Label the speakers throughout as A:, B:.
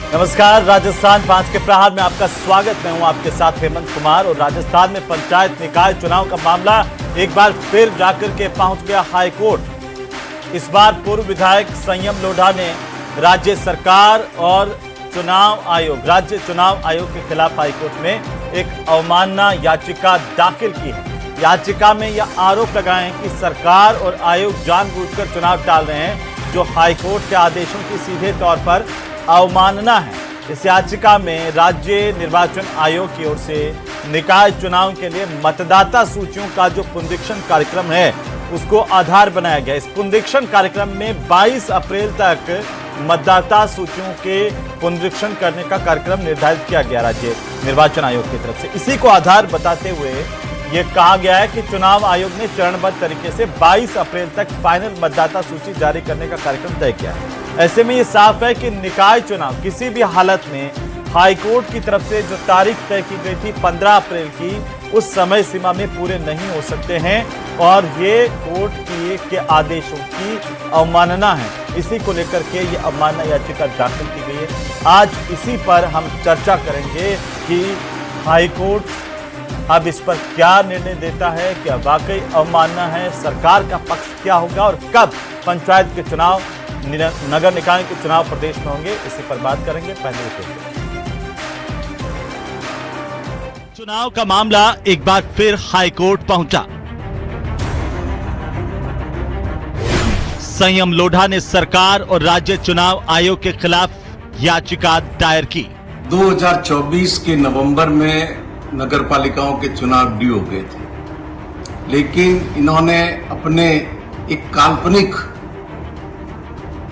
A: नमस्कार, राजस्थान 5 के प्रहार में आपका स्वागत। मैं हूं आपके साथ हेमंत कुमार। और राजस्थान में पंचायत निकाय चुनाव का मामला एक बार फिर जाकर के पहुंच गया हाई कोर्ट। इस बार पूर्व विधायक संयम लोढ़ा ने राज्य सरकार और राज्य चुनाव आयोग के खिलाफ हाई कोर्ट में एक अवमानना याचिका दाखिल की है। याचिका में यह आरोप लगाए हैं कि सरकार और आयोग जानबूझकर चुनाव टाल रहे हैं, जो हाई कोर्ट के आदेशों की सीधे तौर पर अवमानना है। इस याचिका में राज्य निर्वाचन आयोग की ओर से निकाय चुनाव के लिए मतदाता सूचियों का जो पुनरीक्षण कार्यक्रम है उसको आधार बनाया गया। इस पुनरीक्षण कार्यक्रम में 22 अप्रैल तक मतदाता सूचियों के पुनरीक्षण करने का कार्यक्रम निर्धारित किया गया राज्य निर्वाचन आयोग की तरफ से। इसी को आधार बताते हुए यह कहा गया है कि चुनाव आयोग ने चरणबद्ध तरीके से 22 अप्रैल तक फाइनल मतदाता सूची जारी करने का कार्यक्रम तय किया है। ऐसे में यह साफ है कि निकाय चुनाव किसी भी हालत में हाई कोर्ट की तरफ से जो तारीख तय की गई थी 15 अप्रैल की, उस समय सीमा में पूरे नहीं हो सकते हैं और ये कोर्ट के आदेशों की अवमानना है। इसी को लेकर के ये अवमानना याचिका दाखिल की गई है। आज इसी पर हम चर्चा करेंगे कि हाई कोर्ट अब इस पर क्या निर्णय देता है, क्या वाकई अवमानना है, सरकार का पक्ष क्या होगा और कब पंचायत के चुनाव, नगर निकाय के चुनाव प्रदेश में होंगे, इसी पर बात करेंगे। पहले रिपोर्ट। चुनाव का मामला एक बार फिर हाई कोर्ट पहुंचा। संयम लोढ़ा ने सरकार और राज्य चुनाव आयोग के खिलाफ याचिका दायर की।
B: 2024 के नवंबर में नगर पालिकाओं के चुनाव ड्यू हो गए थे, लेकिन इन्होंने अपने एक काल्पनिक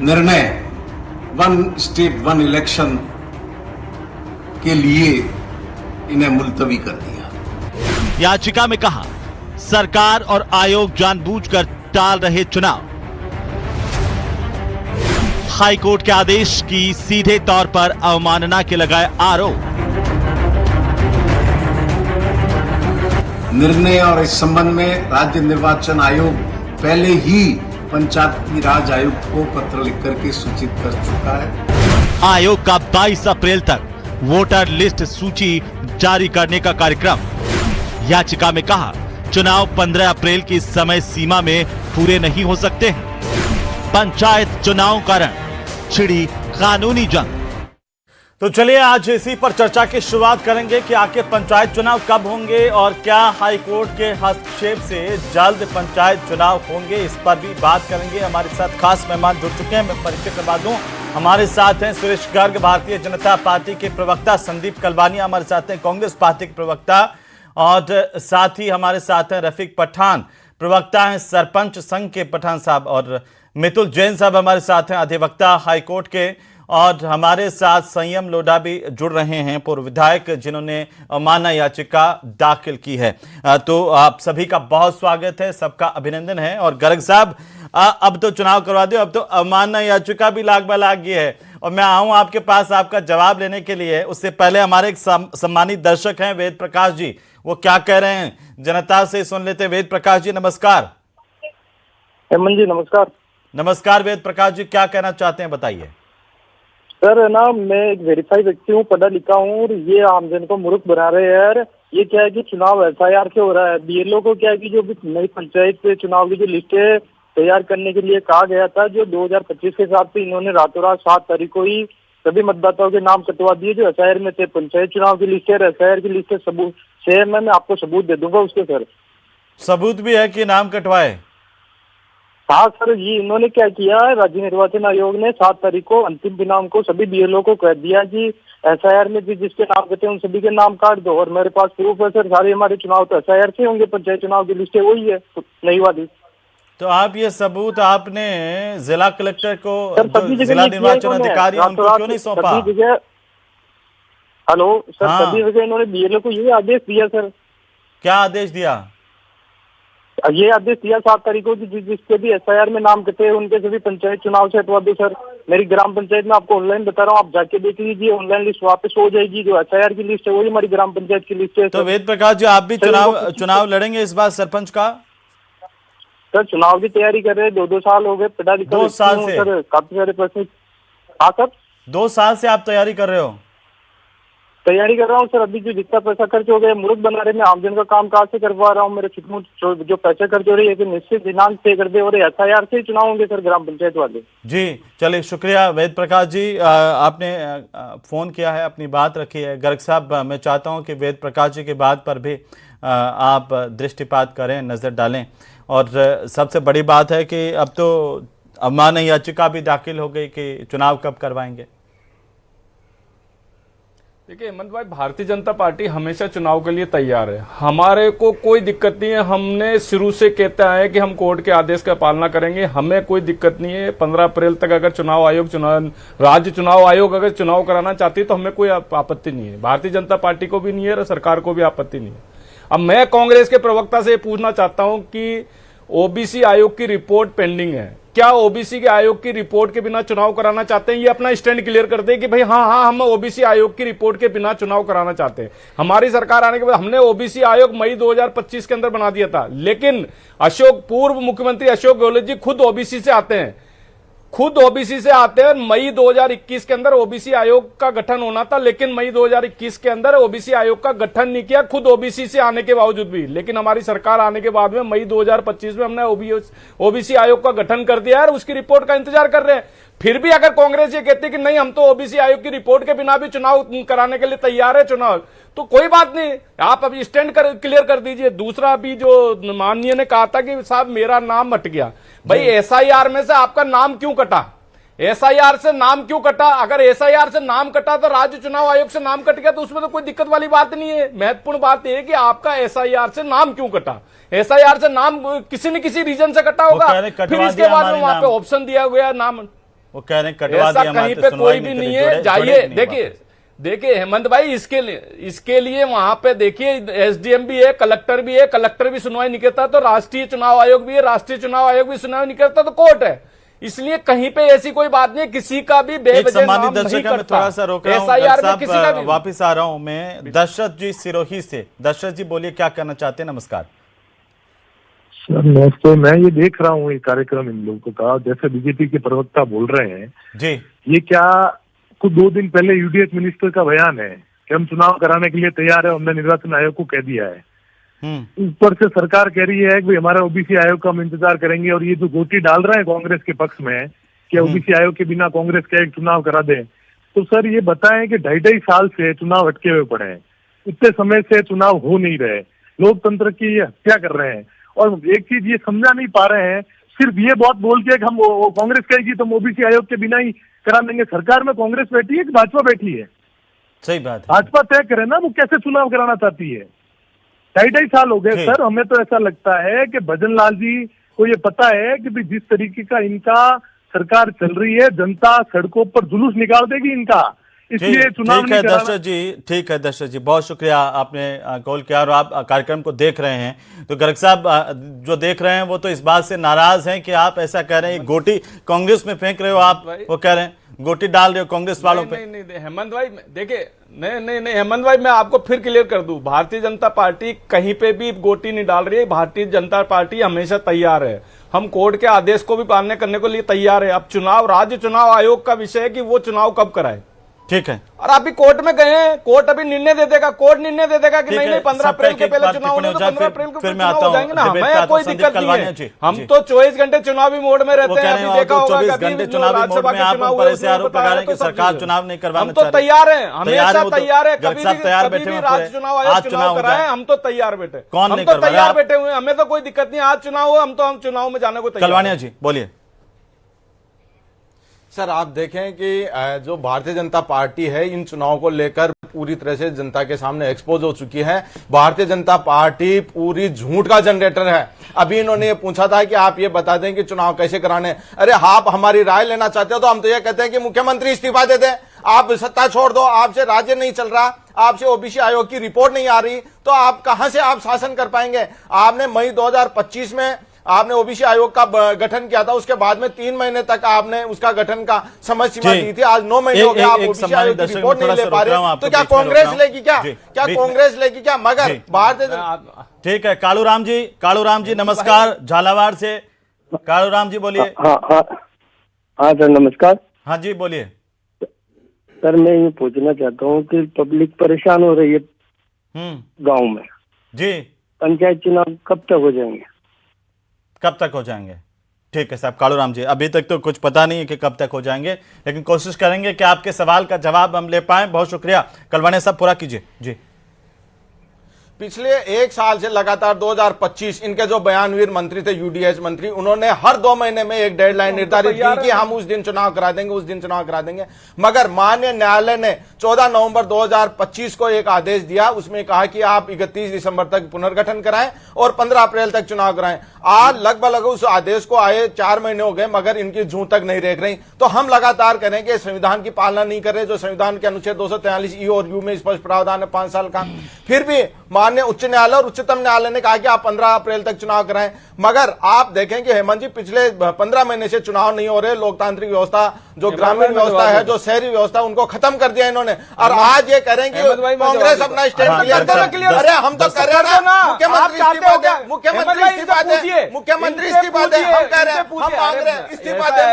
B: निर्णय वन स्टेट वन इलेक्शन के लिए इन्हें मुलतवी कर दिया।
A: याचिका में कहा, सरकार और आयोग जानबूझकर टाल रहे चुनाव। हाई कोर्ट के आदेश की सीधे तौर पर अवमानना के लगाए आरोप।
B: निर्णय और इस संबंध में राज्य निर्वाचन आयोग पहले ही पंचायती राज आयुक्त को पत्र लिख करके सूचित कर चुका है।
A: आयोग का 22 अप्रैल तक वोटर लिस्ट सूची जारी करने का कार्यक्रम। याचिका में कहा, चुनाव 15 अप्रैल की समय सीमा में पूरे नहीं हो सकते हैं। पंचायत चुनाव कारण छिड़ी कानूनी जंग। तो चलिए आज इसी पर चर्चा की शुरुआत करेंगे कि आखिर पंचायत चुनाव कब होंगे और क्या हाई कोर्ट के हस्तक्षेप से जल्द पंचायत चुनाव होंगे, इस पर भी बात करेंगे। हमारे साथ खास मेहमान जुड़ चुके हैं, मैं परिचय करवा दूं। हमारे साथ हैं सुरेश गर्ग, भारतीय जनता पार्टी के प्रवक्ता, संदीप कलवानिया हमारे साथ हैं, कांग्रेस पार्टी के प्रवक्ता, और साथ ही हमारे साथ हैं रफीक पठान, प्रवक्ता हैं सरपंच संघ के पठान साहब, और मितुल जैन साहब हमारे साथ हैं, अधिवक्ता हाई कोर्ट के, और हमारे साथ संयम लोढ़ा भी जुड़ रहे हैं, पूर्व विधायक, जिन्होंने अवमानना याचिका दाखिल की है। तो आप सभी का बहुत स्वागत है, सबका अभिनंदन है। और गर्ग साहब, अब तो चुनाव करवा दो, अब तो अवमानना याचिका भी लाग बाग है, और मैं आऊं आपके पास आपका जवाब लेने के लिए। उससे पहले हमारे एक सम्मानित दर्शक हैं वेद प्रकाश जी, वो क्या कह रहे हैं जनता से सुन लेते हैं। वेद प्रकाश जी नमस्कार।
C: हेमंत जी नमस्कार।
A: नमस्कार वेद प्रकाश जी, क्या कहना चाहते हैं, बताइए।
C: सर ना, मैं एक वेरीफाई व्यक्ति हूँ, पढ़ा लिखा हूँ, और ये आमजन को मूर्ख बना रहे हैं यार। ये क्या है कि चुनाव एफआईआर से हो रहा है। बीएलओ को क्या है कि जो नई पंचायत के चुनाव की जो लिस्टें तैयार करने के लिए कहा गया था, जो 2025 के हिसाब से इन्होंने रातों रात 7 तारीख को ही सभी मतदाताओं के नाम कटवा दिए जो एफआईआर में थे। पंचायत चुनाव की लिस्ट है, एफआईआर की लिस्ट सबूत से मैं आपको सबूत दे दूंगा उसके। सर
A: सबूत भी है कि नाम कटवाए?
C: हाँ सर, ये इन्होंने क्या किया, राज्य निर्वाचन आयोग ने 7 तारीख को अंतिम दिनांक को सभी बीएलओ को कह दिया कि एफआईआर में जिसके नाम कहते हैं उन सभी के नाम काट दो। और मेरे पास प्रूफ है सर, सारे हमारे चुनाव तो एफआईआर से होंगे, पंचायत चुनाव की लिस्टें वही है नई वाली।
A: तो आप ये सबूत आपने जिला कलेक्टर को,
C: जिला
A: निर्वाचन अधिकारी, उनको क्यों नहीं सौंपा?
C: हेलो सर,
A: हाँ।
C: सभी जगह इन्होंने बीएलओ को ये आदेश दिया। सर
A: क्या आदेश दिया?
C: ये आदेश दिया 7 तारीख को जिसके भी एफआईआर में नाम कटे उनके सभी पंचायत चुनाव से हटवा दो। सर मेरी ग्राम पंचायत में आपको ऑनलाइन बता रहा हूँ, आप जाके देख लीजिए, ऑनलाइन लिस्ट वापस हो जाएगी। जो एफआईआर की लिस्ट है वही हमारी ग्राम पंचायत की लिस्ट है।
A: तो वेद प्रकाश जी, आप भी चुनाव लड़ेंगे इस बार सरपंच का?
C: सर चुनाव की तैयारी कर रहे हैं, 2 साल हो गए, पढ़ा लिखा
A: 2 साल से
C: सर, काफी सारे प्रश्न। हाँ सर,
A: 2 साल से आप तैयारी कर रहे हो?
C: तैयारी कर रहा हूँ सर। अभी जो जितना पैसा खर्च हो गया मुल्क बना रहे में आमजन का काम कहाँ से करवा रहा हूँ। मेरे जो पैसे खर्च हो रही है कि निश्चित दिनांक तय कर दे और SIR से ही चुनाव होंगे सर ग्राम पंचायत वाले।
A: जी चलिए, शुक्रिया वेद प्रकाश जी, आपने फोन किया है, अपनी बात रखी है। गर्ग साहब, मैं चाहता हूं कि वेद प्रकाश जी की बात पर भी आप दृष्टिपात करें, नज़र डालें। और सबसे बड़ी बात है कि अब तो अवमानना याचिका भी दाखिल हो गई कि चुनाव कब करवाएंगे।
D: देखिए हेमंत भाई, भारतीय जनता पार्टी हमेशा चुनाव के लिए तैयार है। हमारे को कोई दिक्कत नहीं है। हमने शुरू से कहते आए हैं कि हम कोर्ट के आदेश का पालना करेंगे, हमें कोई दिक्कत नहीं है। 15 अप्रैल तक अगर राज्य चुनाव आयोग अगर चुनाव कराना चाहती है तो हमें कोई आपत्ति नहीं है। भारतीय जनता पार्टी को भी नहीं है और सरकार को भी आपत्ति नहीं है। अब मैं कांग्रेस के प्रवक्ता से पूछना चाहता हूं कि ओबीसी आयोग की रिपोर्ट पेंडिंग है, क्या ओबीसी के आयोग की रिपोर्ट के बिना चुनाव कराना चाहते हैं? ये अपना स्टैंड क्लियर कर दे कि भाई हाँ हम ओबीसी आयोग की रिपोर्ट के बिना चुनाव कराना चाहते हैं। हमारी सरकार आने के बाद हमने ओबीसी आयोग मई 2025 के अंदर बना दिया था, लेकिन पूर्व मुख्यमंत्री अशोक गहलोत जी खुद ओबीसी से आते हैं, मई 2021 के अंदर ओबीसी आयोग का गठन होना था, लेकिन मई 2021 के अंदर ओबीसी आयोग का गठन नहीं किया, खुद ओबीसी से आने के बावजूद भी। लेकिन हमारी सरकार आने के बाद में मई 2025 में हमने ओबीसी आयोग का गठन कर दिया है और उसकी रिपोर्ट का इंतजार कर रहे हैं। फिर भी अगर कांग्रेस ये कहती है कि नहीं हम तो ओबीसी आयोग की रिपोर्ट के बिना भी चुनाव कराने के लिए तैयार है चुनाव, तो कोई बात नहीं, आप अभी स्टैंड क्लियर कर दीजिए। दूसरा अभी जो माननीय ने कहा था कि साहब मेरा नाम हट गया, भाई SIR में से आपका नाम क्यों कटा? SIR से नाम क्यों कटा? अगर SIR से नाम कटा तो राज्य चुनाव आयोग से नाम कट गया तो उसमें तो कोई दिक्कत वाली बात नहीं है। महत्वपूर्ण बात यह है कि आपका SIR से नाम क्यों कटा? SIR से नाम किसी न किसी रीजन से कटा होगा, फिर इसके बाद में वहां पे ऑप्शन दिया गया नाम,
A: वो कह रहे कटवा दिया,
D: कहीं पे कोई भी नहीं है। जाइए देखिए हेमंत भाई, इसके लिए वहां पे देखिए SDM भी है, कलेक्टर भी है, कलेक्टर भी सुनवाई नहीं करता तो राष्ट्रीय चुनाव आयोग भी है, राष्ट्रीय चुनाव आयोग भी सुनवाई नहीं करता तो कोर्ट है। इसलिए कहीं पे ऐसी कोई बात नहीं, किसी का भी बेवजह नाम नहीं कटता।
A: मैं थोड़ा सा रोक रहा हूं, वापिस आ रहा हूं मैं दशरथ जी सिरोही से। दशरथ जी बोलिए, क्या कहना चाहते हैं? नमस्कार
E: सर। नमस्ते। मैं ये देख रहा हूँ ये कार्यक्रम इन लोगों का, जैसे बीजेपी के प्रवक्ता बोल रहे हैं
A: जी,
E: ये क्या कुछ 2 दिन पहले यूडीएफ मिनिस्टर का बयान है कि हम चुनाव कराने के लिए तैयार है, हमने निर्वाचन आयोग को कह दिया है। ऊपर से सरकार कह रही है कि हमारा ओबीसी आयोग का हम इंतजार करेंगे, और ये जो गोटी डाल रहे हैं कांग्रेस के पक्ष में कि ओबीसी आयोग के बिना कांग्रेस का एक चुनाव करा दें, तो सर ये बताएं कि 2.5 साल से चुनाव अटके हुए पड़े हैं, इतने समय से चुनाव हो नहीं रहे, लोकतंत्र की हत्या कर रहे हैं। और एक चीज ये समझा नहीं पा रहे हैं, सिर्फ ये बहुत बोल के हम कांग्रेस कहेगी तो हम ओबीसी आयोग के बिना ही करा देंगे। सरकार में कांग्रेस बैठी है कि भाजपा बैठी है?
A: सही बात है,
E: भाजपा तय करे ना वो कैसे चुनाव कराना चाहती है। 2.5 साल हो गए सर। हमें तो ऐसा लगता है कि भजन लाल जी को ये पता है कि जिस तरीके का इनका सरकार चल रही है, जनता सड़कों पर जुलूस निकाल देगी इनका, इसलिए चुनाव नहीं कराना।
A: दशरथ जी, ठीक है दशरथ जी, बहुत शुक्रिया, आपने कॉल किया और आप कार्यक्रम को देख रहे हैं। तो गर्ग साहब जो देख रहे हैं वो तो इस बात से नाराज हैं कि आप ऐसा कह रहे हैं, गोटी कांग्रेस में फेंक रहे हो आप, वो कह रहे हैं गोटी डाल रहे हो कांग्रेस वालों पे।
D: नहीं हेमंत भाई, देखिए नहीं हेमंत भाई, मैं आपको फिर क्लियर कर दूं, भारतीय जनता पार्टी कहीं पे भी गोटी नहीं डाल रही है। भारतीय जनता पार्टी हमेशा तैयार है, हम कोर्ट के आदेश को भी पालने करने के लिए तैयार है। अब राज्य चुनाव आयोग का विषय है कि वो चुनाव कब कराए,
A: ठीक है। और
D: अभी कोर्ट में गए हैं, कोर्ट अभी निर्णय दे देगा, कोर्ट निर्णय दे देगा कि नहीं 15 अप्रैल के पहले चुनाव होने तो 15 अप्रैल को चुनाव हो जाएंगे ना, हमें कोई दिक्कत नहीं है। हम तो 24 घंटे चुनावी मोड में रहते हैं। अभी देखा होगा कि राज्यसभा के चुनाव हुए,
A: सरकार चुनाव नहीं करवाना,
D: हम तो तैयार है, हमेशा तैयार है। कभी भी राज्य चुनाव आयोग चुनाव कराए, हम तो तैयार बैठे, हम तो तैयार बैठे हुए, हमें तो कोई दिक्कत नहीं। आज चुनाव हो, हम चुनाव में जाने को तैयार।
A: कलवानिया जी बोलिए।
F: सर आप देखें कि जो भारतीय जनता पार्टी है इन चुनाव को लेकर पूरी तरह से जनता के सामने एक्सपोज हो चुकी है। भारतीय जनता पार्टी पूरी झूठ का जनरेटर है। अभी इन्होंने ये पूछा था कि आप ये बता दें कि चुनाव कैसे कराने, अरे आप हमारी राय लेना चाहते हो तो हम तो ये कहते हैं कि मुख्यमंत्री इस्तीफा दे दें, आप सत्ता छोड़ दो, आपसे राज्य नहीं चल रहा, आपसे ओबीसी आयोग की रिपोर्ट नहीं आ रही, तो आप कहां से आप शासन कर पाएंगे। आपने मई 2025 में आपने ओबीसी आयोग का गठन किया था, उसके बाद में 3 महीने तक आपने उसका गठन का समय सीमा दी थी, आज 9 महीने हो गए आप ओबीसी आयोग की रिपोर्ट नहीं ले पा रहे, तो क्या कांग्रेस लेगी क्या कांग्रेस लेगी क्या? मगर भारतीय,
A: ठीक है। कालूराम जी नमस्कार, झालावाड़ से कालूराम जी बोलिए।
G: हाँ सर नमस्कार।
A: हाँ जी बोलिए।
C: सर मैं ये पूछना चाहता हूँ कि पब्लिक परेशान हो रही है गांव में,
A: जी
C: पंचायत चुनाव कब तक हो जाएंगे?
A: कब तक हो जाएंगे? ठीक है साहब कालूराम जी, अभी तक तो कुछ पता नहीं है कि कब तक हो जाएंगे, लेकिन कोशिश करेंगे कि आपके सवाल का जवाब हम ले पाएं। बहुत शुक्रिया। कलवाने साहब पूरा कीजिए जी।
F: पिछले एक साल से लगातार 2025 इनके जो बयानवीर मंत्री थे, यूडीएच मंत्री, उन्होंने हर 2 महीने में एक डेडलाइन निर्धारित की कि हम उस दिन चुनाव करा देंगे, उस दिन चुनाव करा देंगे। मगर माननीय न्यायालय ने 14 नवंबर 2025 को एक आदेश दिया, उसमें कहा कि आप 31 दिसंबर तक पुनर्गठन कराएं और 15 अप्रैल तक चुनाव कराएं। आज लगभग उस आदेश को आए 4 महीने हो गए, मगर इनकी जूं तक नहीं रेख रही। तो हम लगातार करें कि संविधान की पालना नहीं कर रहे, जो संविधान के अनुच्छेद 243 ई और यू में स्पष्ट प्रावधान है 5 साल का। फिर भी माननीय उच्च न्यायालय और उच्चतम न्यायालय ने कहा कि आप 15 अप्रैल तक चुनाव कराएं। मगर आप देखें कि हेमंत जी पिछले 15 महीने से चुनाव नहीं हो रहे। लोकतांत्रिक व्यवस्था, जो ग्रामीण व्यवस्था है, जो शहरी व्यवस्था, उनको खत्म कर दिया इन्होंने। और आज ये करेंगे कांग्रेस अपना स्टैंड क्लियर करे। अरे हम तो कर रहे हैं ना, मुख्यमंत्री इस्तीफा दे, मुख्यमंत्री इस्तीफा दे, मुख्यमंत्री इस्तीफा दे। हम कह रहे हैं, हम मांग रहे हैं इस्तीफा दे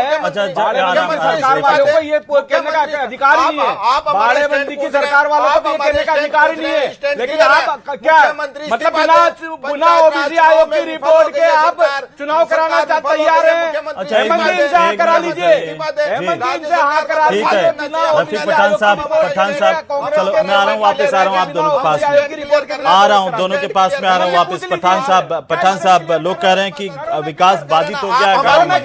D: सरकार वालों को ये कहने का अधिकार ही नहीं है। बाड़ेबंदी की सरकार वालों को ये कहने का अधिकार ही नहीं है। लेकिन आप क्या मतलब बिना ओबीसी आयोग की रिपोर्ट के आप चुनाव कराना तैयार हैं? हेमंत जी से हाँ करा लीजिए, हेमंत जी से हाँ करा
A: ठीक
D: लीजिए।
A: है रफीक पठान साहब, चलो मैं आ रहा हूँ वापस, आ रहा हूँ आप दोनों के पास में, आ रहा हूँ दोनों के पास में, आ रहा हूँ वापस। पठान साहब लोग कह रहे हैं कि विकास बाधित हो गया है गाँव में,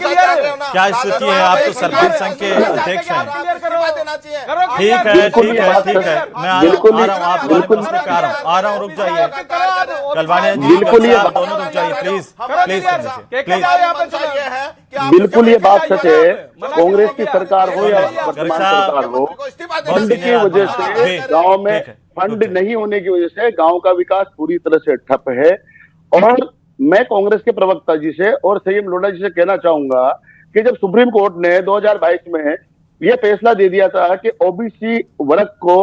A: क्या स्थिति है? आप तो सरपंच संघ के अध्यक्ष हैं। ठीक है ठीक है ठीक है, मैं आ रहा हूँ आप दोनों के पास में आ रहा हूँ, रुक जाइए कलवाने जी, आप दोनों रुक जाइए प्लीज प्लीज
G: बिल्कुल। ये बात सच है, कांग्रेस की सरकार हो या वर्तमान सरकार हो, फंड की वजह से गांव में फंड नहीं होने की वजह से गांव का विकास पूरी तरह से ठप है। और मैं कांग्रेस के प्रवक्ता जी से और संयम लोढ़ा जी से कहना चाहूंगा कि जब सुप्रीम कोर्ट ने 2022 में यह फैसला दे दिया था कि ओबीसी वर्ग को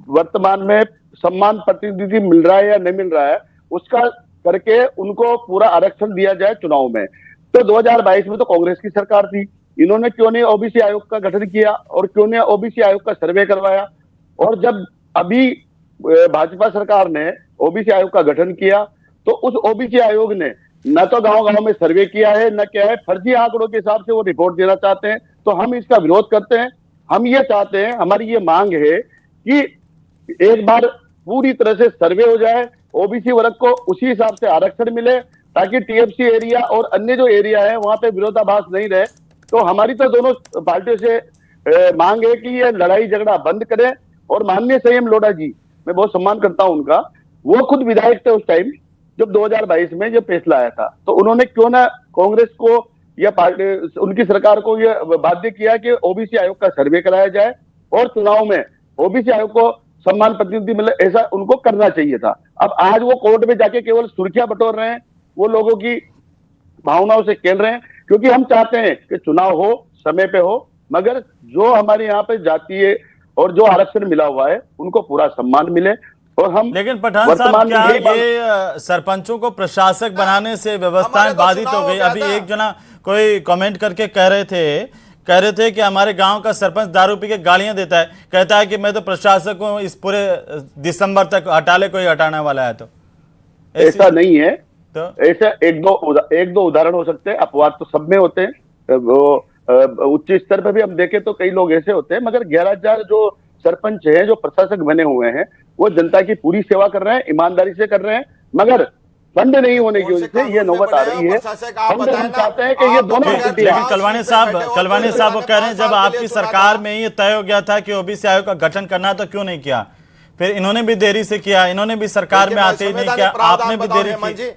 G: वर्तमान में सम्मान प्रतिनिधि मिल रहा है या नहीं मिल रहा है, उसका करके उनको पूरा आरक्षण दिया जाए चुनाव में, तो 2022 में तो कांग्रेस की सरकार थी। इन्होंने क्यों नहीं ओबीसी आयोग का गठन किया और क्यों नहीं ओबीसी आयोग का सर्वे करवाया? और जब अभी भाजपा सरकार ने ओबीसी आयोग का गठन किया तो उस ओबीसी आयोग ने न तो गांव-गांव में सर्वे किया है, न क्या है, फर्जी आंकड़ों के हिसाब से वो रिपोर्ट देना चाहते हैं। तो हम इसका विरोध करते हैं। हम ये चाहते हैं, हमारी ये मांग है कि एक बार पूरी तरह से सर्वे हो जाए, ओबीसी वर्ग को उसी हिसाब से आरक्षण मिले, ताकि टीएफसी एरिया और अन्य जो एरिया है वहां पे विरोधाभास नहीं रहे। तो हमारी तो दोनों पार्टियों से मांग है कि ये लड़ाई झगड़ा बंद करें। और माननीय संयम लोढ़ा जी, मैं बहुत सम्मान करता हूं उनका, वो खुद विधायक थे उस टाइम जब 2022 में जब फैसला आया था, तो उन्होंने क्यों ना कांग्रेस को या पार्टी उनकी सरकार को ये बाध्य किया कि ओबीसी आयोग का सर्वे कराया जाए और चुनाव में ओबीसी आयोग को सम्मान प्रतिनिधि मिले, ऐसा उनको करना चाहिए था। अब आज वो कोर्ट में जाके केवल सुर्खियां बटोर रहे हैं, वो लोगों की भावनाओं से खेल रहे हैं। क्योंकि हम चाहते हैं कि चुनाव हो, समय पे हो, मगर जो हमारे यहाँ पे जातीय और जो आरक्षण मिला हुआ है उनको पूरा सम्मान मिले। और हम
A: लेकिन पठान साहब क्या ये सरपंचों को प्रशासक बनाने से व्यवस्थाएं बाधित हो गई? अभी एक जना कोई कमेंट करके कह रहे थे कि हमारे गांव का सरपंच दारू पी के गालियां देता है, कहता है कि मैं तो प्रशासक हूं, इस पूरे दिसंबर तक हटा ले, कोई हटाने वाला है तो
G: ऐसा नहीं है। तो ऐसा एक दो उदाहरण हो सकते हैं, अपवाद तो सब में होते हैं। वो उच्च स्तर पर भी हम देखें तो कई लोग ऐसे होते हैं, मगर 11,000 जो सरपंच हैं, जो प्रशासक बने हुए हैं, वो जनता की पूरी सेवा कर रहे हैं, ईमानदारी से कर रहे हैं। मगर फंड नहीं होने की वजह से ये नौबत आ रही है। हम चाहते हैं कि ये दोनों।
A: लेकिन कलवानी साहब वो कह रहे हैं जब आपकी सरकार में ये तय हो गया था कि ओबीसी आयोग का गठन करना, तो क्यों नहीं किया? फिर इन्होंने भी देरी से किया, इन्होंने भी सरकार में आते ही नहीं किया, आपने भी देरी की।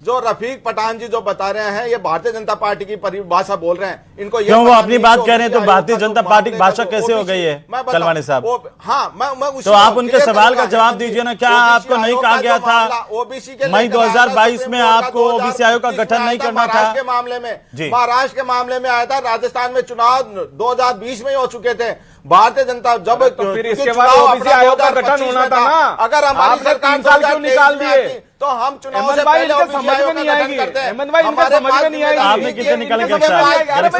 F: जो रफीक पठान जी जो बता रहे हैं, ये भारतीय जनता पार्टी की परिभाषा बोल रहे हैं। इनको
A: क्यों वो अपनी बात कह रहे हैं तो भारतीय जनता पार्टी की भाषा कैसे हो गई है कलवानी साहब?
F: हाँ, मैं
A: तो आप उनके सवाल का जवाब दीजिए ना। क्या आपको नहीं कहा गया था मई 2022 में आपको ओबीसी आयोग का गठन नहीं करना था?
F: के मामले में, महाराष्ट्र के मामले में आया था, राजस्थान में चुनाव 2020 में हो चुके थे। भारतीय जनता जब
D: तो फिर इसके बाद ओबीसी आयोग का गठन होना था ना।
F: अगर हमारी सरकार
D: 3 साल क्यों निकाल दिए?
F: तो हम चुनाव से पहले
D: समझ में नहीं आएगी। हेमंत भाई, इनका समझ में नहीं आएगी।
A: आपने कितने निकाले?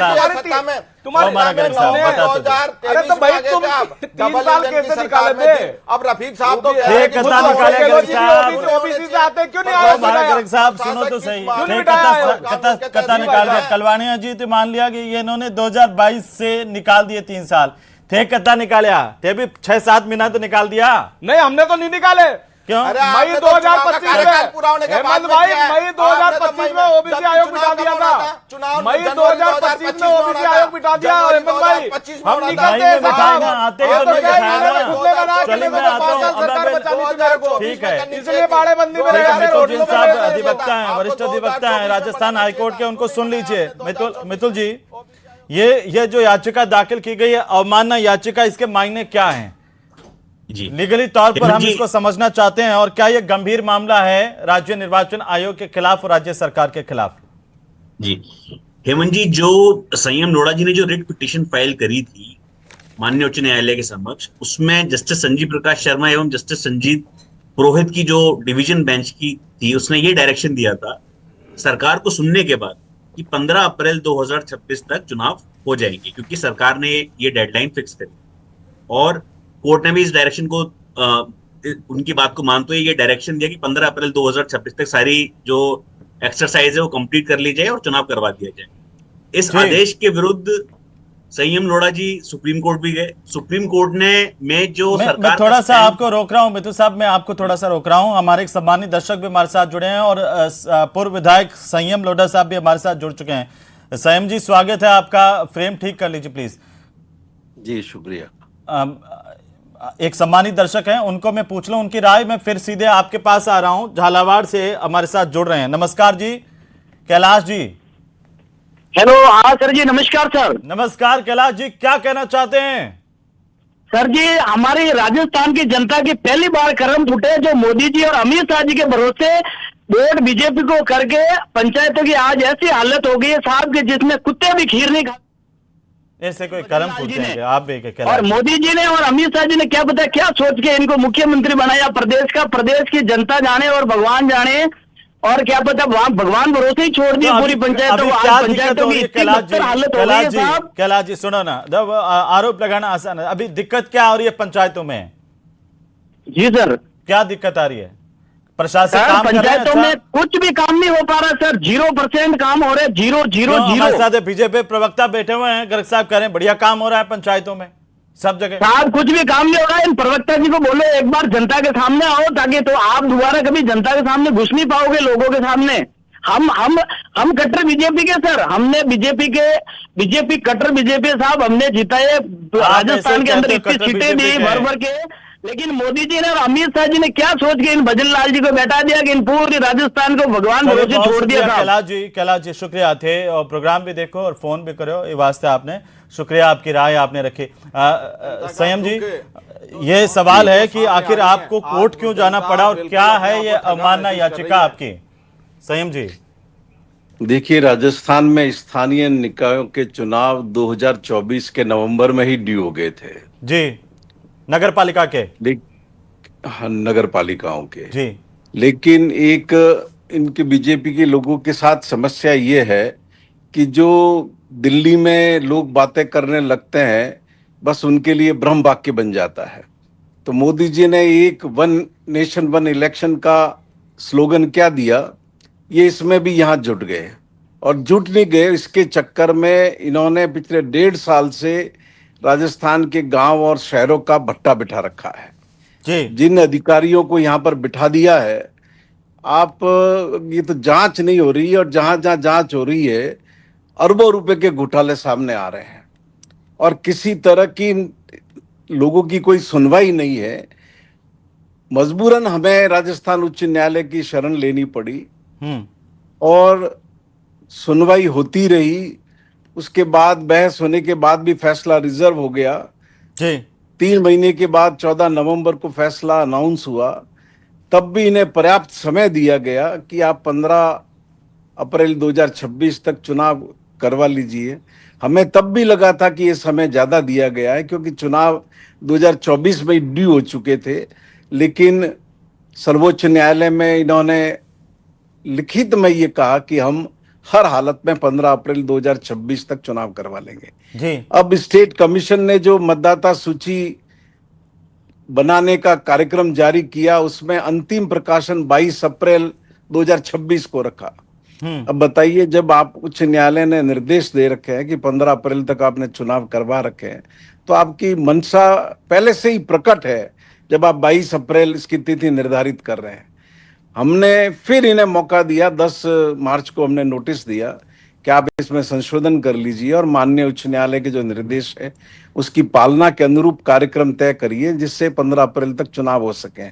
A: साहब,
F: सत्ता में
D: तुम्हारे
A: हमारा गरीब साहब, बता दो।
F: 2023
D: अरे तो भाई
F: में
D: तुम
F: थे आप,
D: 3
F: डबल
D: साल
F: इंजन की
D: कैसे
F: सरकार में
D: निकाले
F: थे।
D: थे?
F: अब रफीक साहब तो
A: ये कत्ता निकाले गरीब साहब,
D: ओबीसी से आते क्यों नहीं
A: तो
D: आए?
A: हमारा गरीब साहब सुनो तो सही,
F: क्यों
D: नहीं
A: ये
D: बिठाया
A: कत्ता निकाल दिया कलवाणिया जी, तो मान लिया कि ये इन्होंने 2022 से निकाल दिए 3 साल थे, कत्ता निकाला थे भी 6-7 महीना तो निकाल दिया।
D: नहीं, हमने तो नहीं निकाले।
A: क्यों?
F: अरे
D: मई
F: आपने तो
D: 2025
F: कार्यकाल पूरा होने के बाद
D: हेमंत
F: में
D: भाई,
F: किया है।
D: मई 2025 में ओबीसी आयोग बिठा दिया था। मई 2025 में ओबीसी आयोग बिठा दिया हेमंत भाई। हम नहीं करते
A: नहीं,
D: ऐसा
A: बिठाए
D: काम।
A: ना, आते
D: ये
A: तो
D: तो
A: नहीं
D: क्या है,
A: बिठाया
D: मैंने
A: ना।
D: खुद ने बनाया कि
A: चलिए,
D: मेरे
A: मैं
D: को
A: आता
D: 5
A: हूं,
D: साल सरकार
A: अब
D: बचानी थी मेरे को।
A: ठीक है।
D: इसलिए बाड़ेबंदी में
A: ठीक है,
D: रहे थे,
A: मितुल
D: रोडों
A: जी
D: में
A: साहब
D: रहे थे।
A: अधिवक्ता हैं, वरिष्ठ अधिवक्ता हैं राजस्थान हाईकोर्ट के, उनको सुन लीजिए। मितुल जी, ये जो याचिका दाखिल की गई है अवमानना याचिका, इसके मायने क्या हैं
H: जी
A: लीगली तौर पर, हम
H: जी,
A: इसको समझना चाहते हैं, और क्या ये गंभीर मामला है राज्य निर्वाचन आयोग के खिलाफ और राज्य सरकार के खिलाफ?
H: जी हेमंत जी, जो संयम लोढ़ा जी ने जो रिट पिटीशन फाइल करी थी माननीय उच्च न्यायालय के समक्ष, उसमें जस्टिस संजीव प्रकाश शर्मा एवं जस्टिस संजीव पुरोहित की जो डिवीजन बेंच की थी, उसने ये डायरेक्शन दिया था सरकार को सुनने के बाद कि 15 अप्रैल 2026 तक चुनाव हो जाएंगे, क्योंकि सरकार ने ये डेडलाइन फिक्स करी और कोर्ट ने भी इस डायरेक्शन को उनकी बात को मानते हुए ये डायरेक्शन दिया कि 15 अप्रैल 2026 तक सारी जो एक्सरसाइज है वो कंप्लीट कर ली जाए और चुनाव करवा दिया जाए। इस आदेश के विरुद्ध संयम लोढ़ा जी सुप्रीम कोर्ट भी गए। सुप्रीम कोर्ट ने में जो
A: मैं
H: सरकार
A: थोड़ा सा आपको रोक रहा हूं मितुल साहब, मैं आपको थोड़ा सा रोक रहा हूं। हमारे एक सम्मानित दर्शक भी हमारे साथ जुड़े हैं और पूर्व विधायक संयम लोढ़ा साहब भी हमारे साथ जुड़ चुके हैं। संयम जी, स्वागत है आपका, फ्रेम ठीक कर लीजिए प्लीज।
I: जी शुक्रिया।
A: एक सम्मानित दर्शक हैं, उनको मैं पूछ लूं उनकी राय। मैं फिर सीधे आपके पास आ रहा हूं, झालावाड़ से हमारे साथ जुड़ रहे हैं। नमस्कार जी, कैलाश जी।
J: हेलो, हाँ सर जी, नमस्कार सर।
A: नमस्कार कैलाश जी, क्या कहना चाहते हैं?
J: सर जी, हमारी राजस्थान की जनता की पहली बार कर्म फूटे, जो मोदी जी और अमित शाह जी के भरोसे वोट बीजेपी को करके पंचायतों की आज ऐसी हालत हो गई है साहब कि जिसमें कुत्ते भी खीर नहीं खा।
A: ऐसे कोई कर्म फूटे हैं आप भी कैलाश?
J: और मोदी जी ने और अमित शाह जी ने क्या पता क्या सोच के इनको मुख्यमंत्री बनाया प्रदेश का। प्रदेश की जनता जाने और भगवान जाने, और क्या पता वहां भगवान भरोसे ही छोड़ दिए पूरी पंचायतों को। आज पंचायतों की इतनी बदतर हालत हो गई है साहब।
A: कैलाश जी सुनो ना, जब आरोप लगाना आसान है, अभी दिक्कत क्या हो रही है पंचायतों में?
J: जी सर,
A: क्या दिक्कत आ रही है? प्रशासन
J: सर
A: काम कर रहे हैं?
J: पंचायतों में कुछ भी काम नहीं हो पा रहा सर, 0% काम हो रहा है, 0
A: हमारे साथ बीजेपी प्रवक्ता बैठे हुए हैं, गर्ग साहब कह रहे हैं बढ़िया काम हो रहा है पंचायतों में सब जगह।
J: साहब कुछ भी काम नहीं हो रहा है। इन प्रवक्ता जी को बोलो एक बार जनता के सामने आओ, ताकि तो आप दोबारा कभी जनता के सामने घुस नहीं पाओगे लोगों के सामने। हम कट्टर बीजेपी के सर, हमने बीजेपी कट्टर बीजेपी साहब हमने जिताए राजस्थान के अंदर, इतनी सीटें दी भर भर के। लेकिन मोदी जी ने और अमित शाह जी ने क्या सोच के इन भजन लाल जी को बैठा दिया कि इन पूरी राजस्थान को भगवान भरोसे छोड़ दिया था।
A: कैलाश जी शुक्रिया थे, और प्रोग्राम भी देखो और फोन भी करो, ये वास्ते आपने शुक्रिया, आपकी राय आपने रखी। संयम जी, ये सवाल है कि आखिर आपको कोर्ट क्यों जाना पड़ा और क्या है ये अवमानना याचिका आपकी? संयम जी
I: देखिए, राजस्थान में स्थानीय निकायों के चुनाव 2024 के नवंबर में ही ड्यू हो गए थे
A: जी, नगर पालिका के,
I: नगर पालिकाओं के
A: जी।
I: लेकिन एक इनके बीजेपी के लोगों के साथ समस्या ये है कि जो दिल्ली में लोग बातें करने लगते हैं बस उनके लिए ब्रह्म वाक्य बन जाता है। तो मोदी जी ने एक 1 नेशन 1 इलेक्शन का स्लोगन क्या दिया, ये इसमें भी यहाँ जुट गए, और जुट नहीं गए इसके चक्कर में इन्होंने पिछले 1.5 साल से राजस्थान के गांव और शहरों का भट्टा बिठा रखा है
A: जी।
I: जिन अधिकारियों को यहाँ पर बिठा दिया है, आप ये तो जांच नहीं हो रही है, और जहां जहां जांच हो रही है अरबों रुपए के घोटाले सामने आ रहे हैं और किसी तरह की लोगों की कोई सुनवाई नहीं है। मजबूरन हमें राजस्थान उच्च न्यायालय की शरण लेनी पड़ी और सुनवाई होती रही। उसके बाद बहस होने के बाद भी फैसला रिजर्व हो गया
A: जी।
I: 3 महीने के बाद 14 नवंबर को फैसला अनाउंस हुआ, तब भी इन्हें पर्याप्त समय दिया गया कि आप 15 अप्रैल 2026 तक चुनाव करवा लीजिए। हमें तब भी लगा था कि ये समय ज्यादा दिया गया है क्योंकि चुनाव 2024 में ड्यू हो चुके थे, लेकिन सर्वोच्च न्यायालय में इन्होंने लिखित में ये कहा कि हम हर हालत में 15 अप्रैल 2026 तक चुनाव करवा लेंगे
A: जी।
I: अब स्टेट कमीशन ने जो मतदाता सूची बनाने का कार्यक्रम जारी किया, उसमें अंतिम प्रकाशन 22 अप्रैल 2026 को रखा। अब बताइए, जब आप उच्च न्यायालय ने निर्देश दे रखे हैं कि 15 अप्रैल तक आपने चुनाव करवा रखे हैं, तो आपकी मंशा पहले से ही प्रकट है जब आप 22 अप्रैल इसकी तिथि निर्धारित कर रहे हैं। हमने फिर इन्हें मौका दिया, 10 मार्च को हमने नोटिस दिया कि आप इसमें संशोधन कर लीजिए और माननीय उच्च न्यायालय के जो निर्देश है उसकी पालना के अनुरूप कार्यक्रम तय करिए जिससे 15 अप्रैल तक चुनाव हो सके।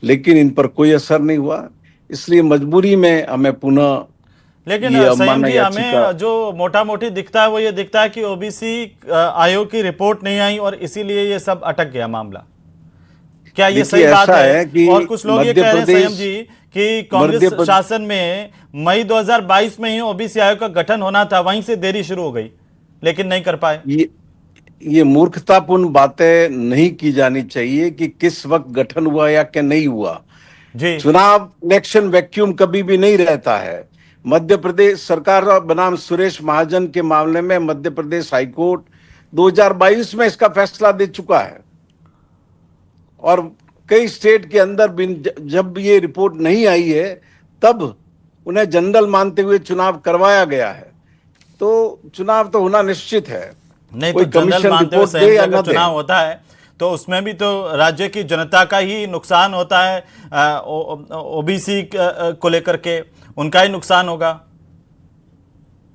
I: लेकिन इन पर कोई असर नहीं हुआ, इसलिए मजबूरी में हमें पुनः
A: लेकिन संयम जी, हमें जो मोटा मोटी दिखता है वो ये दिखता है कि ओबीसी आयोग की रिपोर्ट नहीं आई और इसीलिए ये सब अटक गया मामला। क्या ये सही बात है? और कुछ लोग ये कह रहे हैं संयम जी कि कांग्रेस शासन में मई 2022 में ही ओबीसी आयोग का गठन होना था, वहीं से देरी शुरू हो गई लेकिन नहीं कर पाए।
I: ये मूर्खतापूर्ण बातें नहीं की जानी चाहिए कि किस वक्त गठन हुआ या क्या नहीं हुआ
A: जी।
I: चुनाव इलेक्शन वैक्यूम कभी भी नहीं रहता है। मध्य प्रदेश सरकार बनाम सुरेश महाजन के मामले में मध्य प्रदेश हाईकोर्ट 2022 में इसका फैसला दे चुका है और कई स्टेट के अंदर जब ये रिपोर्ट नहीं आई है तब उन्हें जनरल मानते हुए चुनाव करवाया गया है। तो चुनाव तो होना निश्चित है।
A: नहीं तो जनरल मानते हुए संयम का चुनाव होता है तो उसमें भी तो राज्य की जनता का ही नुकसान होता है, ओबीसी को लेकर के उनका ही नुकसान होगा।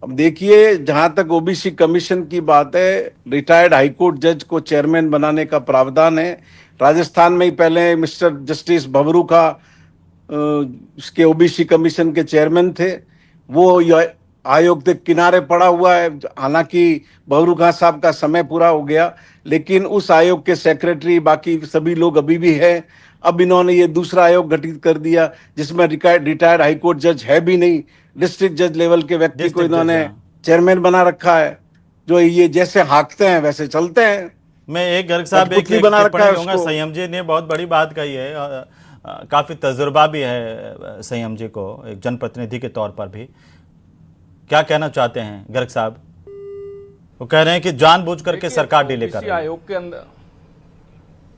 I: अब देखिए, जहां तक ओबीसी कमीशन की बात है, रिटायर्ड हाईकोर्ट जज को चेयरमैन बनाने का प्रावधान है। राजस्थान में ही पहले मिस्टर जस्टिस भवरूखा उसके ओबीसी कमीशन के चेयरमैन थे, वो आयोग के किनारे पड़ा हुआ है। हालांकि भवरूखा साहब का समय पूरा हो गया, लेकिन उस आयोग के सेक्रेटरी बाकी सभी लोग अभी भी हैं। अब इन्होंने ये दूसरा आयोग गठित कर दिया जिसमें रिटायर्ड हाईकोर्ट जज है भी नहीं, डिस्ट्रिक्ट जज लेवल के व्यक्ति को इन्होंने चेयरमैन बना रखा है। जो ये जैसे हाँकते हैं वैसे चलते हैं।
A: मैं एक गर्ग साहब एक टिप्पणी दूंगा। संयम जी ने बहुत बड़ी बात कही है, काफी तजुर्बा भी है संयम जी को एक जनप्रतिनिधि के तौर पर भी। क्या कहना चाहते हैं गर्ग साहब? वो कह रहे हैं कि जानबूझ करके सरकार डिले कर रही है।
D: आयोग के अंदर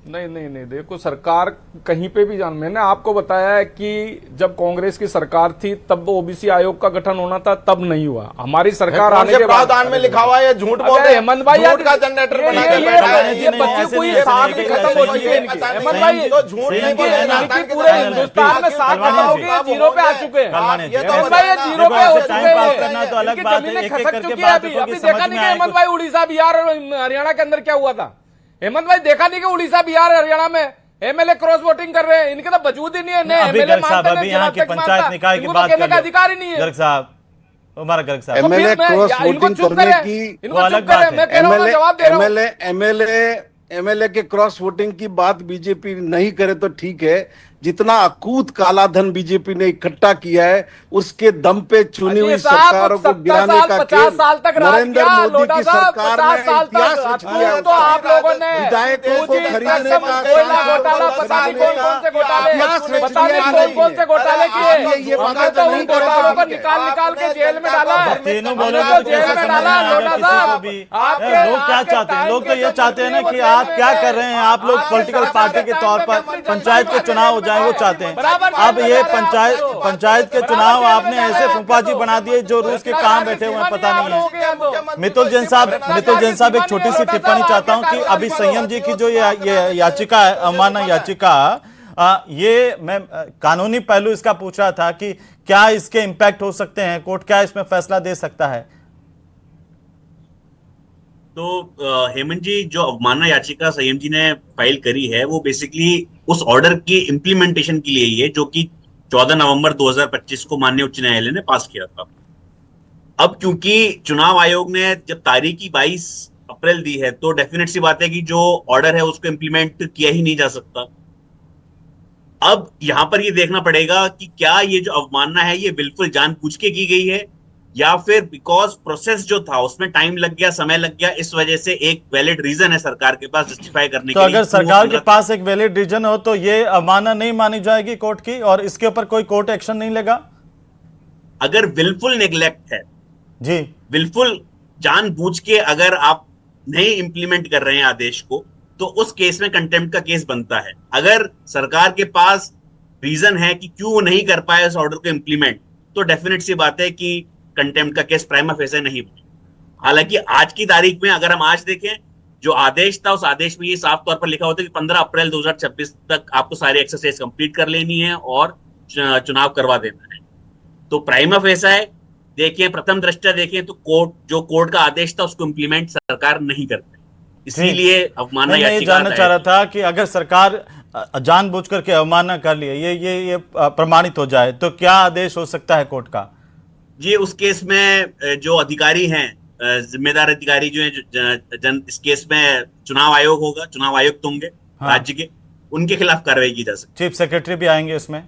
D: नहीं देखो, सरकार कहीं पे भी मैंने आपको बताया है कि जब कांग्रेस की सरकार थी तब ओबीसी आयोग का गठन होना था, तब नहीं हुआ। हमारी सरकार आने के बाद
F: में लिखा हुआ है, झूठ बोल रहे हैं।
D: हेमंत भाई
F: झूठ का जनरेटर बना के बैठा है।
D: ये बच्ची कोई साख भी खत्म हो चुकी है इनकी। हेमंत भाई
F: तो झूठ नहीं बोलेगा,
D: पूरे हिंदुस्तान में साख खत्म हो गई, जीरो पे आ चुके हैं। हेमंत भाई ये जीरो पे हो चुके हैं,
A: तो अलग बात है, एक एक करके बात
D: अभी देखा नहीं कि हेमंत भाई उड़ीसा बिहार और हरियाणा के अंदर क्या हुआ था। हेमंत भाई देखा नहीं कि उड़ीसा बिहार हरियाणा में एमएलए क्रॉस वोटिंग कर रहे हैं, इनके तो वजूद ही नहीं है।
A: एमएलए अभी यहाँ की पंचायत निकाय की बात
D: करने का अधिकार ही नहीं है।
A: गर्ग साहब, हमारा गर्ग साहब,
I: एमएलए क्रॉस वोटिंग करने की
A: वो अलग बात है।
I: एमएलए के क्रॉस वोटिंग की बात बीजेपी नहीं करे तो ठीक है। जितना अकूत काला धन बीजेपी ने इकट्ठा किया है उसके दम पे चुनी हुई सरकारों को गिराने का
D: 50 साल तक
I: नरेंद्र मोदी की सरकार ने इतिहास रच दिया है।
D: तो आप लोगों ने
I: विधायकों को खरीदने का
D: घोटाला, पता नहीं कौन से घोटाले, पता नहीं कौन से घोटाले किए,
I: ये बात
D: तो उन घोटालों को निकाल के जेल में डाला है।
A: तीनों बोले तो जेल में डाला लोटा साहब। लोग क्या चाहते हैं? लोग तो ये चाहते हैं ना कि आप क्या कर रहे हैं, आप लोग पॉलिटिकल पार्टी के तौर पर पंचायत के चुनाव हो जाए, वो चाहते हैं। अब ये पंचायत के चुनाव आपने ऐसे फूफाजी बना दिए जो रूस के कहां बैठे हुए हैं पता नहीं है। मितुल जैन साहब एक छोटी सी टिप्पणी चाहता हूं कि अभी संयम जी की जो ये याचिका है, अवमानना याचिका, ये मैं कानूनी पहलू इसका पूछ रहा था कि क्या इसके इंपैक्ट हो सकते हैं, कोर्ट क्या इसमें फैसला दे सकता है?
H: तो हेमंत जी, जो अवमानना याचिका संयम जी ने फाइल करी है वो बेसिकली उस ऑर्डर की इम्प्लीमेंटेशन के लिए ही है जो कि 14 नवंबर 2025 को माननीय उच्च न्यायालय ने पास किया था। अब क्योंकि चुनाव आयोग ने जब तारीख ही 22 अप्रैल दी है तो डेफिनेट सी बात है कि जो ऑर्डर है उसको इम्प्लीमेंट किया ही नहीं जा सकता। अब यहां पर ये देखना पड़ेगा कि क्या ये जो अवमानना है ये बिल्कुल जानबूझ के की गई है या फिर बिकॉज प्रोसेस जो था उसमें टाइम लग गया, समय लग गया, इस वजह से एक वैलिड रीजन है सरकार के पास जस्टिफाई करने के लिए।
A: तो अगर सरकार के पास एक वैलिड रीजन हो तो ये अवमानना नहीं मानी जाएगी कोर्ट की और इसके ऊपर कोई कोर्ट एक्शन नहीं लेगा?
H: अगर विलफुल नेग्लेक्ट है
A: जी,
H: विलफुल जानबूझ के अगर आप नहीं इंप्लीमेंट कर रहे हैं आदेश को, तो उस केस में कंटेम्प्ट का केस बनता है। अगर सरकार के पास रीजन है कि क्यों वो नहीं कर पाए उस ऑर्डर को इंप्लीमेंट, तो डेफिनेट सी बात है कि कंटेम्प्ट का केस प्राइमा फेसी नहीं बने। हालांकि आज की तारीख में अगर हम आज देखें, जो आदेश था उस आदेश में ये साफ तौर पर लिखा होता है कि 15 अप्रैल 2026 तक आपको सारी एक्सरसाइज कंप्लीट कर लेनी है और चुनाव करवा देना है। तो प्राइमा फेसी है, देखिए प्रथम दृष्टया देखें तो कोर्ट का आदेश था उसको इंप्लीमेंट सरकार नहीं करती, इसीलिए अवमानना
A: मैं ये जानना चाह रहा था कि अगर सरकार जानबूझकर के अवमानना कर लिए, ये प्रमाणित हो जाए, तो क्या आदेश हो सकता है कोर्ट का?
H: जी, उस केस में जो अधिकारी हैं, जिम्मेदार अधिकारी जो हैं, इस केस में चुनाव आयोग होगा, चुनाव आयुक्त होंगे राज्य के, उनके खिलाफ कार्रवाई की जा सकती है।
A: चीफ सेक्रेटरी भी आएंगे उसमें?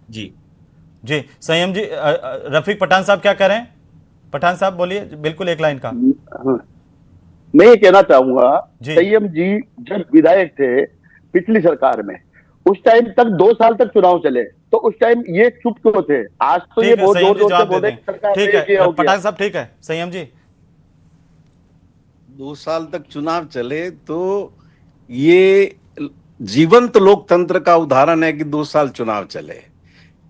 H: जी
A: जी। संयम जी, रफीक पठान साहब क्या कह रहे हैं? पठान साहब बोलिए, बिल्कुल एक लाइन का।
G: मैं ये कहना चाहूंगा, संयम जी जब विधायक थे पिछली सरकार में, उस टाइम तक 2 साल तक चुनाव चले, तो उस टाइम ये चुप क्यों थे? आज तो ये बहुत जोर जोर से बोले सरकार।
A: ठीक है पठान साहब, ठीक है। संयम जी,
I: 2 साल तक चुनाव चले तो ये जीवंत लोकतंत्र का उदाहरण है कि 2 साल चुनाव चले।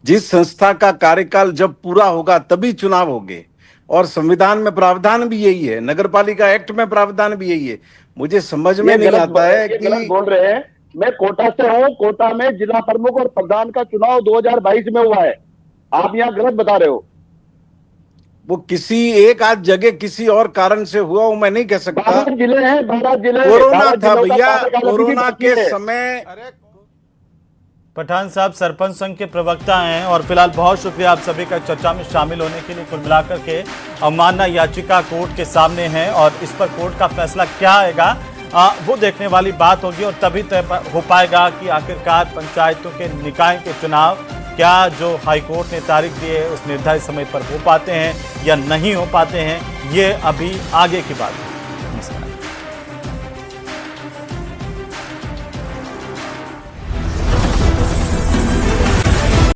I: जिस संस्था का कार्यकाल जब पूरा होगा तभी चुनाव होंगे, और संविधान में प्रावधान भी यही है, नगरपालिका एक्ट में प्रावधान भी यही है। मुझे समझ में नहीं आता है कि
G: बोल रहे हैं। मैं कोटा से हूँ, कोटा में जिला प्रमुख और प्रधान का चुनाव 2022 में हुआ है, आप यहाँ गलत बता रहे हो।
I: वो किसी एक आध जगह किसी और कारण से हुआ वो मैं नहीं कह सकता।
G: 12 जिले हैं, 12 जिले।
I: कोरोना था भैया, कोरोना के समय।
A: पठान साहब सरपंच संघ के प्रवक्ता हैं, और फिलहाल बहुत शुक्रिया आप सभी का चर्चा में शामिल होने के लिए। कुल मिलाकर के अवमानना याचिका कोर्ट के सामने है, और इस पर कोर्ट का फैसला क्या आएगा वो देखने वाली बात होगी, और तभी तय हो पाएगा कि आखिरकार पंचायतों के निकाय के चुनाव क्या जो हाईकोर्ट ने तारीख दी है उस निर्धारित समय पर हो पाते हैं या नहीं हो पाते हैं, ये अभी आगे की बात है।